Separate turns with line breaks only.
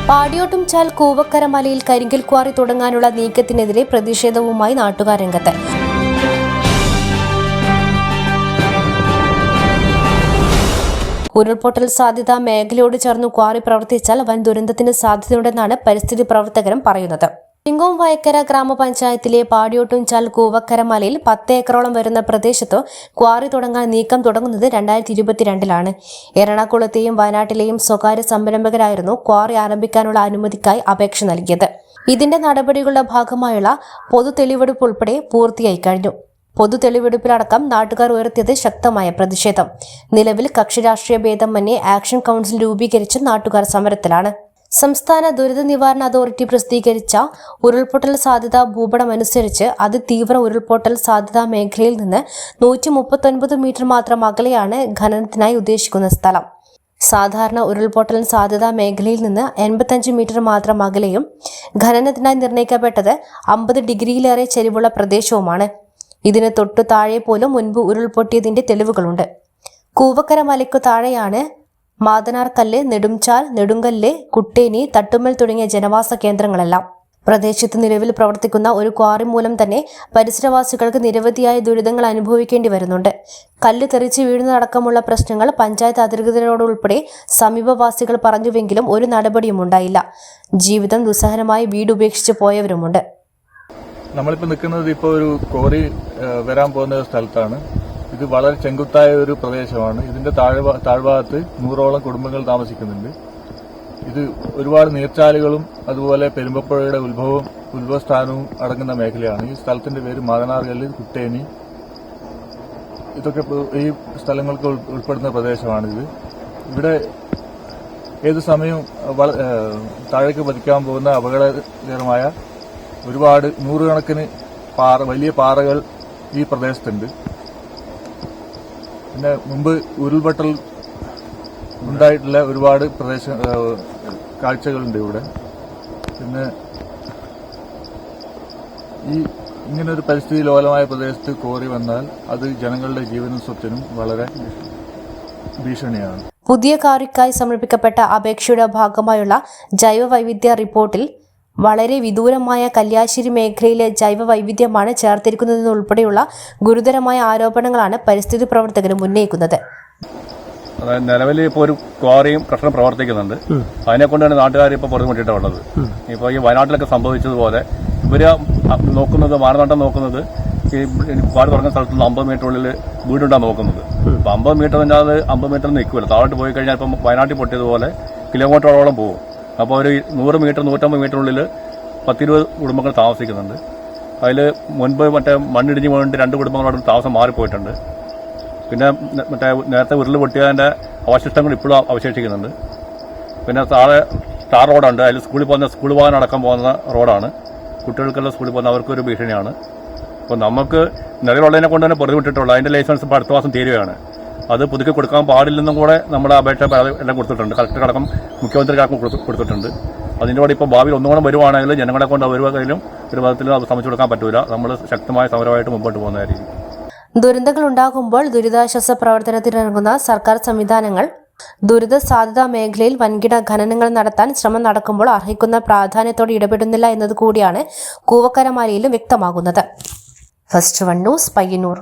പാടിയോട്ടുംചാൽ കൂവക്കര മലയിൽ കരിങ്കൽ ക്വാറി തുടങ്ങാനുള്ള നീക്കത്തിനെതിരെ പ്രതിഷേധവുമായി നാട്ടുകാർ രംഗത്ത്. ഉരുൾപൊട്ടൽ സാധ്യത മേഖലയോട് ചേർന്ന് ക്വാറി പ്രവർത്തിച്ചാൽ വൻ ദുരന്തത്തിന് സാധ്യതയുണ്ടെന്നാണ് പരിസ്ഥിതി പ്രവർത്തകരും പറയുന്നത്. ചിങ്ങോം വയക്കര ഗ്രാമപഞ്ചായത്തിലെ പാടിയോട്ടുംചാൽ കൂവക്കര മലയിൽ 10 ഏക്കറോളം വരുന്ന പ്രദേശത്ത് ക്വാറി തുടങ്ങാൻ നീക്കം തുടങ്ങുന്നത് 2022-ലാണ്. എറണാകുളത്തെയും വയനാട്ടിലെയും സ്വകാര്യ സംരംഭകരായിരുന്നു ക്വാറി ആരംഭിക്കാനുള്ള അനുമതിക്കായി അപേക്ഷ നൽകിയത്. ഇതിന്റെ നടപടികളുടെ ഭാഗമായുള്ള പൊതു തെളിവെടുപ്പ് ഉൾപ്പെടെ പൂർത്തിയായി കഴിഞ്ഞു. പൊതു തെളിവെടുപ്പിലടക്കം നാട്ടുകാർ ഉയർത്തിയത് ശക്തമായ പ്രതിഷേധം. നിലവിൽ കക്ഷി രാഷ്ട്രീയ ഭേദമന്യേ ആക്ഷൻ കൌൺസിൽ രൂപീകരിച്ച് നാട്ടുകാർ സമരത്തിലാണ്. സംസ്ഥാന ദുരിത നിവാരണ അതോറിറ്റി പ്രസിദ്ധീകരിച്ച ഉരുൾപൊട്ടൽ സാധ്യതാ ഭൂപടമനുസരിച്ച് അതിതീവ്ര ഉരുൾപൊട്ടൽ സാധ്യതാ മേഖലയിൽ നിന്ന് 139 മീറ്റർ മാത്രം അകലെയാണ് ഖനനത്തിനായി ഉദ്ദേശിക്കുന്ന സ്ഥലം. സാധാരണ ഉരുൾപൊട്ടൽ സാധ്യതാ മേഖലയിൽ നിന്ന് 85 മീറ്റർ മാത്രം അകലെയും ഖനനത്തിനായി നിർണ്ണയിക്കപ്പെട്ടത് 50 ഡിഗ്രിയിലേറെ ചെരിവുള്ള പ്രദേശവുമാണ്. ഇതിന് തൊട്ടു താഴെ പോലും മുൻപ് ഉരുൾപൊട്ടിയതിന്റെ തെളിവുകളുണ്ട്. കൂവക്കര മലയ്ക്കു താഴെയാണ് മാതനാർക്കല്ല്, നെടുംചാൽ, നെടുങ്കല്ല്, കുട്ടേനി, തട്ടുമ്മൽ തുടങ്ങിയ ജനവാസ കേന്ദ്രങ്ങളെല്ലാം. പ്രദേശത്ത് നിലവിൽ പ്രവർത്തിക്കുന്ന ഒരു ക്വാറി മൂലം തന്നെ പരിസരവാസികൾക്ക് നിരവധിയായ ദുരിതങ്ങൾ അനുഭവിക്കേണ്ടി വരുന്നുണ്ട്. കല്ല് തെറിച്ച് വീഴുന്നതടക്കമുള്ള പ്രശ്നങ്ങൾ പഞ്ചായത്ത് അധികൃതരോടുൾപ്പെടെ സമീപവാസികൾ പറഞ്ഞുവെങ്കിലും ഒരു നടപടിയും ഉണ്ടായില്ല. ജീവിതം ദുസ്സഹനമായി വീട് ഉപേക്ഷിച്ച് പോയവരുമുണ്ട്.
നമ്മളിപ്പോൾ നിൽക്കുന്നത് ഒരു ക്വാറി വരാൻ പോകുന്ന സ്ഥലത്താണ്. ഇത് വളരെ ചെങ്കുത്തായ ഒരു പ്രദേശമാണ്. ഇതിന്റെ താഴ്ഭാഗത്ത് 100ഓളം കുടുംബങ്ങൾ താമസിക്കുന്നുണ്ട്. ഇത് ഒരുപാട് നീർച്ചാലുകളും അതുപോലെ പെരുമ്പപ്പുഴയുടെ ഉത്ഭവസ്ഥാനവും അടങ്ങുന്ന മേഖലയാണ്. ഈ സ്ഥലത്തിന്റെ പേര് മാതനാർകല്ല്, കുട്ടേനി. ഇതൊക്കെ ഈ സ്ഥലങ്ങൾക്ക് ഉൾപ്പെടുന്ന പ്രദേശമാണിത്. ഇവിടെ ഏതു സമയവും താഴേക്ക് പതിക്കാൻ പോകുന്ന അപകടകരമായ ഒരുപാട് നൂറുകണക്കിന് വലിയ പാറകൾ ഈ പ്രദേശത്തുണ്ട്. പിന്നെ മുമ്പ് ഉരുൾപൊട്ടൽ ഉണ്ടായിട്ടുള്ള ഒരുപാട് കാഴ്ചകളുണ്ട് ഇവിടെ. പിന്നെ ഇങ്ങനൊരു പരിസ്ഥിതി ലോലമായ പ്രദേശത്ത് ക്വാറി വന്നാൽ അത് ജനങ്ങളുടെ ജീവനും സ്വത്തിനും വളരെ ഭീഷണിയാണ്.
പുതിയ ക്വാറിക്കായി സമർപ്പിക്കപ്പെട്ട അപേക്ഷയുടെ ഭാഗമായുള്ള ജൈവവൈവിധ്യ റിപ്പോർട്ടിൽ വളരെ വിദൂരമായ കല്യാശ്ശേരി മേഖലയിലെ ജൈവ വൈവിധ്യമാണ് ചേർത്തിരിക്കുന്നതെന്നുൾപ്പെടെയുള്ള ഗുരുതരമായ ആരോപണങ്ങളാണ് പരിസ്ഥിതി പ്രവർത്തകരും ഉന്നയിക്കുന്നത്.
നിലവിൽ ഇപ്പോൾ ഒരു ക്വാറിയും പ്രശ്നം പ്രവർത്തിക്കുന്നുണ്ട്. അതിനെ കൊണ്ടാണ് നാട്ടുകാർ ഇപ്പോൾ പൊറുതിമുട്ടിയിട്ടുള്ളത്. ഇപ്പോൾ ഈ വയനാട്ടിലൊക്കെ സംഭവിച്ചതുപോലെ ഇവര് നോക്കുന്നത്, മാനദണ്ഡം നോക്കുന്നത് ഈ ക്വാറി തുടങ്ങുന്ന സ്ഥലത്ത് 50 മീറ്ററിനുള്ളിൽ വീടുണ്ടാണ് നോക്കുന്നത്. ഇപ്പം 50 മീറ്റർ തന്നെ അത് 50 മീറ്റർ നിൽക്കില്ല. താഴോട്ട് പോയി കഴിഞ്ഞാൽ ഇപ്പം വയനാട്ടിൽ പൊട്ടിയതുപോലെ കിലോമീറ്ററോളം പോകും. അപ്പോൾ ഒരു 100 മീറ്റർ 150 മീറ്ററിനുള്ളിൽ 10-20 കുടുംബങ്ങൾ താമസിക്കുന്നുണ്ട്. അതിൽ മുൻപ് മണ്ണിടിഞ്ഞ് വീണിട്ട് 2 കുടുംബങ്ങളോട് താമസം മാറിപ്പോയിട്ടുണ്ട്. പിന്നെ നേരത്തെ ഉരുൾ പൊട്ടിയതിൻ്റെ അവശിഷ്ടങ്ങൾ ഇപ്പോഴും അവശേഷിക്കുന്നുണ്ട്. പിന്നെ താഴെ ടാർ റോഡുണ്ട്. അതിൽ സ്കൂളിൽ പോകാൻ അടക്കം പോകുന്ന റോഡാണ്. കുട്ടികൾക്കെല്ലാം സ്കൂളിൽ പോകുന്ന അവർക്കൊരു ഭീഷണിയാണ്. അപ്പോൾ നമുക്ക് നിലവിലുള്ളതിനെ കൊണ്ട് തന്നെ പൊറുതിവിട്ടിട്ടുള്ളൂ. അതിൻ്റെ ലൈസൻസ് ഇപ്പോൾ അടുത്ത മാസം തീരുകയാണ്. അത് പുതുക്കി കൊടുക്കാൻ പാടില്ലെന്നും കൂടെ നമ്മുടെ അപേക്ഷ എല്ലാം കൊടുത്തിട്ടുണ്ട്. കളക്ടർക്കടക്കം മുഖ്യമന്ത്രിക്കടക്കം കൊടുത്തിട്ടുണ്ട്. അതിൻ്റെ കൂടെ ഇപ്പോൾ ഭാവിയിൽ ഒന്നുകൂടെ വരുവാണെങ്കിൽ ജനങ്ങളെ കൊണ്ട് ഒരു വകയിലും ഒരു വിധത്തിലും അത് സമ്മതിച്ചു കൊടുക്കാൻ പറ്റൂല. നമ്മൾ ശക്തമായ സമരമായിട്ട് മുമ്പോട്ട് പോകുന്നതായിരിക്കും.
ദുരന്തങ്ങൾ ഉണ്ടാകുമ്പോൾ ദുരിതാശ്വാസ പ്രവർത്തനത്തിനിറങ്ങുന്ന സർക്കാർ സംവിധാനങ്ങൾ ദുരിത സാധ്യതാ മേഖലയിൽ വൻകിട ഖനനങ്ങൾ നടത്താൻ ശ്രമം നടക്കുമ്പോൾ അർഹിക്കുന്ന പ്രാധാന്യത്തോടെ ഇടപെടുന്നില്ല എന്നതുകൂടിയാണ് കൂവക്കര മലയിലും വ്യക്തമാകുന്നത്. First one news, Payyanur.